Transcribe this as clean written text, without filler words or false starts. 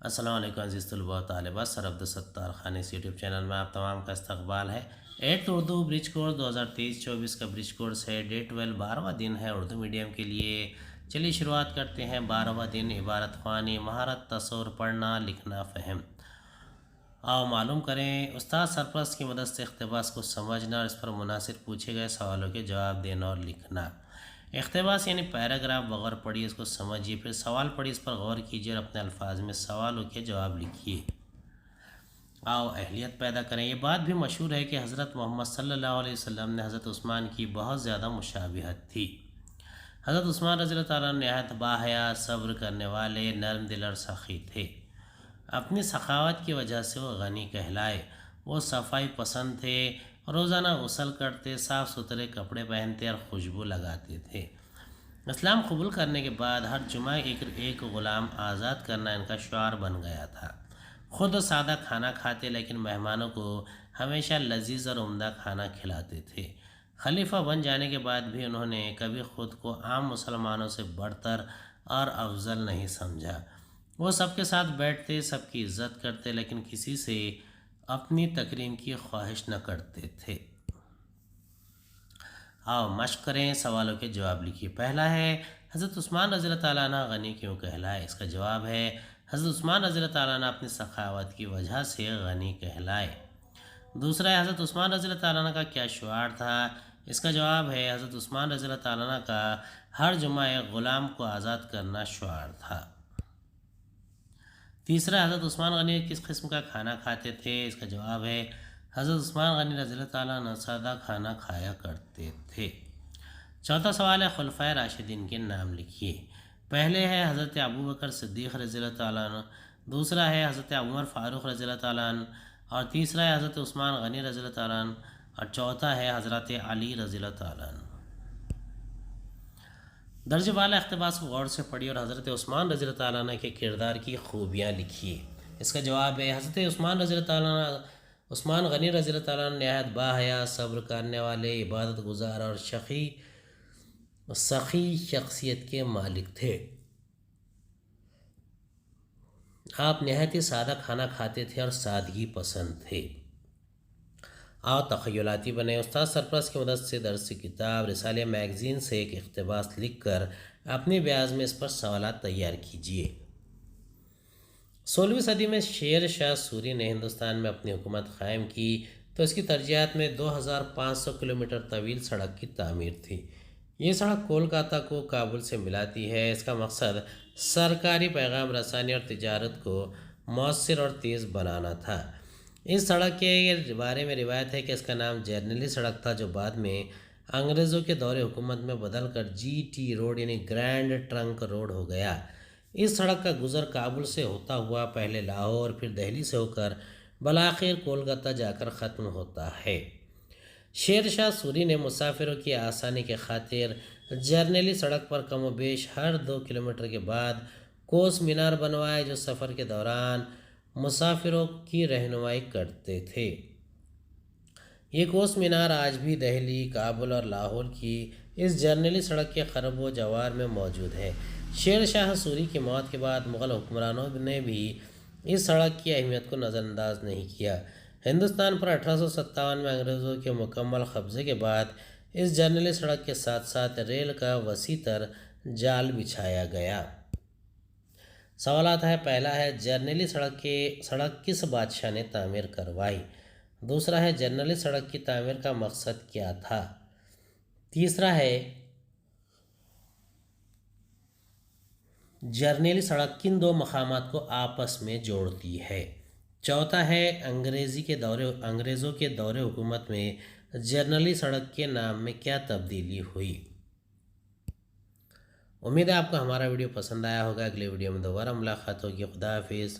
السلام علیکم عزیز طلباء و طالبات، سر عبدالستار خان اس یوٹیوب چینل میں آپ تمام کا استقبال ہے۔ 8 اردو برج کورس 2023-24 کا برج کورس ہے۔ ڈے 12 12واں دن ہے اردو میڈیم کے لیے۔ چلیے شروعات کرتے ہیں۔ 12واں دن عبارت خوانی، مہارت تصور، پڑھنا لکھنا فہم۔ آؤ معلوم کریں۔ استاد سرپرست کی مدد سے اقتباس کو سمجھنا اور اس پر منحصر پوچھے گئے سوالوں کے جواب دینا اور لکھنا۔ اقتباس یعنی پیراگراف بغور پڑھیے، اس کو سمجھیے، پھر سوال پڑھیے، اس پر غور کیجیے اور اپنے الفاظ میں سوالوں کے جواب لکھیے۔ آؤ اہلیت پیدا کریں۔ یہ بات بھی مشہور ہے کہ حضرت محمد صلی اللہ علیہ وسلم نے حضرت عثمان کی بہت زیادہ مشابہت تھی۔ حضرت عثمان رضی اللہ تعالیٰ نہایت باحیا، صبر کرنے والے، نرم دل اور سخی تھے۔ اپنی سخاوت کی وجہ سے وہ غنی کہلائے۔ وہ صفائی پسند تھے، روزانہ غسل کرتے، صاف ستھرے کپڑے پہنتے اور خوشبو لگاتے تھے۔ اسلام قبول کرنے کے بعد ہر جمعہ ایک غلام آزاد کرنا ان کا شعار بن گیا تھا۔ خود سادہ کھانا کھاتے لیکن مہمانوں کو ہمیشہ لذیذ اور عمدہ کھانا کھلاتے تھے۔ خلیفہ بن جانے کے بعد بھی انہوں نے کبھی خود کو عام مسلمانوں سے بڑھتر اور افضل نہیں سمجھا۔ وہ سب کے ساتھ بیٹھتے، سب کی عزت کرتے، لیکن کسی سے اپنی تکریم کی خواہش نہ کرتے تھے۔ آؤ مشق کریں، سوالوں کے جواب لکھیے۔ پہلا ہے حضرت عثمان رضی اللہ تعالیٰ عنہ غنی کیوں کہلائے؟ اس کا جواب ہے حضرت عثمان رضی اللہ تعالیٰ عنہ اپنی سخاوت کی وجہ سے غنی کہلائے۔ دوسرا ہے حضرت عثمان رضی اللہ تعالیٰ عنہ کا کیا شعار تھا؟ اس کا جواب ہے حضرت عثمان رضی اللہ تعالیٰ عنہ کا ہر جمعہ ایک غلام کو آزاد کرنا شعار تھا۔ تیسرا حضرت عثمان غنی کس قسم کا کھانا کھاتے تھے؟ اس کا جواب ہے حضرت عثمان غنی رضی اللہ تعالیٰ عنہ سادہ کھانا کھایا کرتے تھے۔ چوتھا سوال ہے خلفائے راشدین کے نام لکھیے۔ پہلے ہے حضرت ابوبکر صدیق رضی اللہ تعالیٰ عنہ، دوسرا ہے حضرت عمر فاروق رضی اللہ تعالیٰ عنہ، اور تیسرا ہے حضرت عثمان غنی رضی اللہ تعالیٰ عنہ، اور چوتھا ہے حضرت علی رضی اللہ تعالیٰ عنہ۔ درج والا اقتباس کو غور سے پڑھیے اور حضرت عثمان رضی اللہ تعالیٰ عنہ کے کردار کی خوبیاں لکھیے۔ اس کا جواب ہے حضرت عثمان رضی اللہ تعالیٰ عنہ عثمان غنی رضی اللہ تعالیٰ عنہ نہایت باحیا، صبر کرنے والے، عبادت گزار اور سخی شخصیت کے مالک تھے۔ آپ نہایت ہی سادہ کھانا کھاتے تھے اور سادگی پسند تھے۔ آؤ تخیلاتی بنے۔ استاد سرپرست کی مدد سے درس کتاب رسالہ میگزین سے ایک اقتباس لکھ کر اپنے بیاض میں اس پر سوالات تیار کیجیے۔ 16ویں صدی میں شیر شاہ سوری نے ہندوستان میں اپنی حکومت قائم کی تو اس کی ترجیحات میں 2500 کلومیٹر طویل سڑک کی تعمیر تھی۔ یہ سڑک کولکاتہ کو کابل سے ملاتی ہے۔ اس کا مقصد سرکاری پیغام رسانی اور تجارت کو مؤثر اور تیز بنانا تھا۔ اس سڑک کے بارے میں روایت ہے کہ اس کا نام جرنیلی سڑک تھا، جو بعد میں انگریزوں کے دور حکومت میں بدل کر GT روڈ یعنی گرینڈ ٹرنک روڈ ہو گیا۔ اس سڑک کا گزر کابل سے ہوتا ہوا پہلے لاہور، پھر دہلی سے ہو کر بالآخر کولکاتہ جا کر ختم ہوتا ہے۔ شیر شاہ سوری نے مسافروں کی آسانی کے خاطر جرنیلی سڑک پر کم و بیش ہر 2 کلومیٹر کے بعد کوس مینار بنوائے، جو سفر کے دوران مسافروں کی رہنمائی کرتے تھے۔ یہ کوس مینار آج بھی دہلی، کابل اور لاہور کی اس جرنیلی سڑک کے قرب و جوار میں موجود ہے۔ شیر شاہ سوری کی موت کے بعد مغل حکمرانوں نے بھی اس سڑک کی اہمیت کو نظر انداز نہیں کیا۔ ہندوستان پر 1857 میں انگریزوں کے مکمل قبضے کے بعد اس جرنیلی سڑک کے ساتھ ساتھ ریل کا وسیع تر جال بچھایا گیا۔ سوالات ہے۔ پہلا ہے جرنیلی سڑک کس بادشاہ نے تعمیر کروائی؟ دوسرا ہے جرنیلی سڑک کی تعمیر کا مقصد کیا تھا؟ تیسرا ہے جرنیلی سڑک کن 2 مقامات کو آپس میں جوڑتی ہے؟ چوتھا ہے انگریزوں کے دور حکومت میں جرنیلی سڑک کے نام میں کیا تبدیلی ہوئی؟ امید ہے آپ کو ہمارا ویڈیو پسند آیا ہوگا۔ اگلے ویڈیو میں دوبارہ ملاقات ہوگی۔ خدا حافظ۔